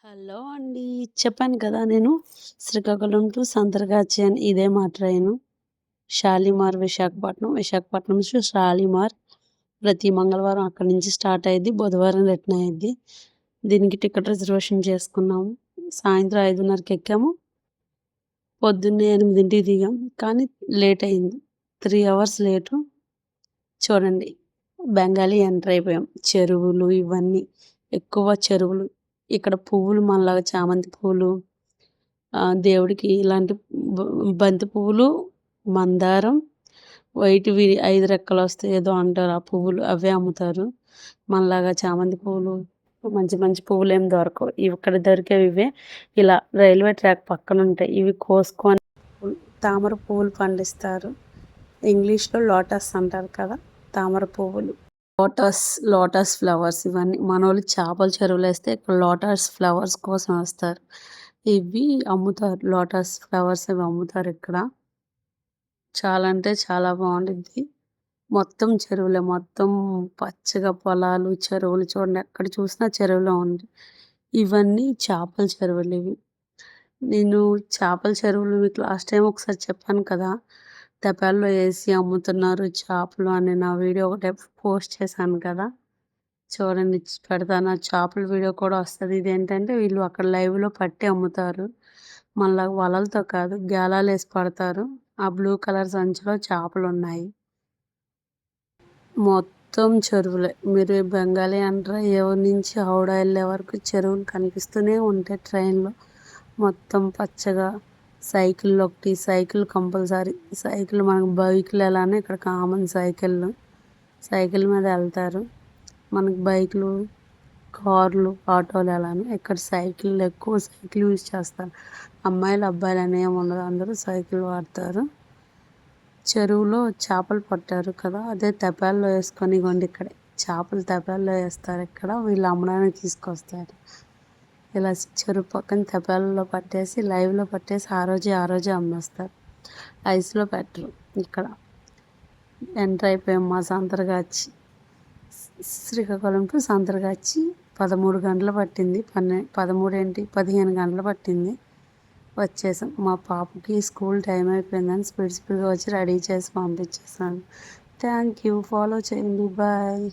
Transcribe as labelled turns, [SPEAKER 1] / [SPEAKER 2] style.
[SPEAKER 1] Hello అండి. చెప్పాను కదా! నేను శ్రీకాకుళం టు సంత్రగాచి అని ఇదే మా ట్రైను. షాలిమార్ విశాఖపట్నం, విశాఖపట్నం నుంచి షాలిమార్. ప్రతి మంగళవారం అక్కడి నుంచి స్టార్ట్ అయ్యిద్ది. బుధవారం రిటర్న్ అయ్యిద్ది. దీనికి టికెట్ రిజర్వేషన్ చేసుకున్నాము. సాయంత్రం 5:30కి ఎక్కాము. పొద్దున్నే 8కి దిగాం. కానీ లేట్ అయింది. 3 అవర్స్ లేటు. చూడండి, బెంగాలీ ఎంటర్ అయిపోయాం. చెరువులు ఇవన్నీ ఎక్కువ చెరువులు. ఇక్కడ పువ్వులు మనలాగా చామంతి పువ్వులు, దేవుడికి ఇలాంటి బ బంతి పువ్వులు, మందారం, వైట్‌వి 5 రెక్కలొస్తాయి ఏదో అంటారు ఆ పువ్వులు అవే అమ్ముతారు. మనలాగా చామంతి పువ్వులు, మంచి మంచి పువ్వులేం దొరకవు. ఇక్కడ దొరికేవి ఇవే. ఇలా రైల్వే ట్రాక్ పక్కనుంటాయి. ఇవి కోసుకొని తామర పువ్వులు పండిస్తారు. ఇంగ్లీష్‌లో లోటస్ అంటారు కదా! తామర పువ్వులు. లోటస్ ఫ్లవర్స్ ఇవన్నీ. మనోళ్ళు చేపల చెరువులేస్తే ఇక్కడ లోటస్ ఫ్లవర్స్ కోసం వస్తారు. ఇవి అమ్ముతారు. లోటస్ ఫ్లవర్స్ ఇవి అమ్ముతారు ఇక్కడ. చాలా అంటే చాలా బావుండిద్ది. మొత్తం చెరువులే. మొత్తం పచ్చగా పొలాలు, చెరువులు చూడండి. ఎక్కడ చూసినా చెరువులే ఉంది. ఇవన్నీ చేపల చెరువులివి. నేను చేపల చెరువులు మీకు లాస్ట్ టైం ఒకసారి చెప్పాను కదా! తెపాల్లో ఏసి అమ్ముతున్నారు చేపలు అని నా వీడియో ఒకటి పోస్ట్ చేశాను కదా! చూడండి, పెడతాను. ఆ చేపల వీడియో కూడా వస్తది. ఇదేంటంటే వీళ్ళు అక్కడ లైవ్‌లో పట్టి అమ్ముతారు. మనలాగా వలలతో కాదు, గేలాలేసి పడతారు. ఆ బ్లూ కలర్ సంచిలో చేపలున్నాయి. మొత్తం చెరువులే. మీరు బెంగాలీ అంటారా ఎవరి నుంచి హౌడా వెళ్ళే వరకు చెరువులు కనిపిస్తూనే ఉంటాయి ట్రైన్‌లో. మొత్తం పచ్చగా. Cycle compulsory. సైకిల్ మనకు బైకులు ఎలానో ఇక్కడ కామన్ సైకిళ్ళు. సైకిల్ మీద వెళ్తారు. మనకు బైకులు, కార్లు, ఆటోలు ఎలానో ఇక్కడ ఎక్కువ సైకిల్ యూజ్ చేస్తారు. అమ్మాయిలు, అబ్బాయిలు అని ఏమి ఉండదు. అందరూ సైకిల్ వాడతారు. చెరువులో చేపలు పట్టారు కదా! అదే తెపాల్లో వేసుకొని ఇగోండి ఇక్కడే చేపలు తెపాల్లో వేస్తారు ఇక్కడ. వీళ్ళు అమ్మడానికి తీసుకొస్తారు. ఇలా చెరువు పక్కన తెపాలలో పట్టేసి లైవ్‌లో పట్టేసి ఆ రోజే అమ్మేస్తారు. ఐస్‌లో పెట్టరు ఇక్కడ. ఎంటర్ అయిపోయాం మా సంత్రగాచి. శ్రీకాకుళం టు సంత్రగాచి 13 గంటలు పట్టింది. 13 ఏంటి 15 గంటలు పట్టింది. వచ్చేసాం. మా పాపకి స్కూల్ టైం అయిపోయిందని స్పీడ్‌గా వచ్చి రెడీ చేసి పంపించేసాను. Thank you. ఫాలో చేయండి. బాయ్.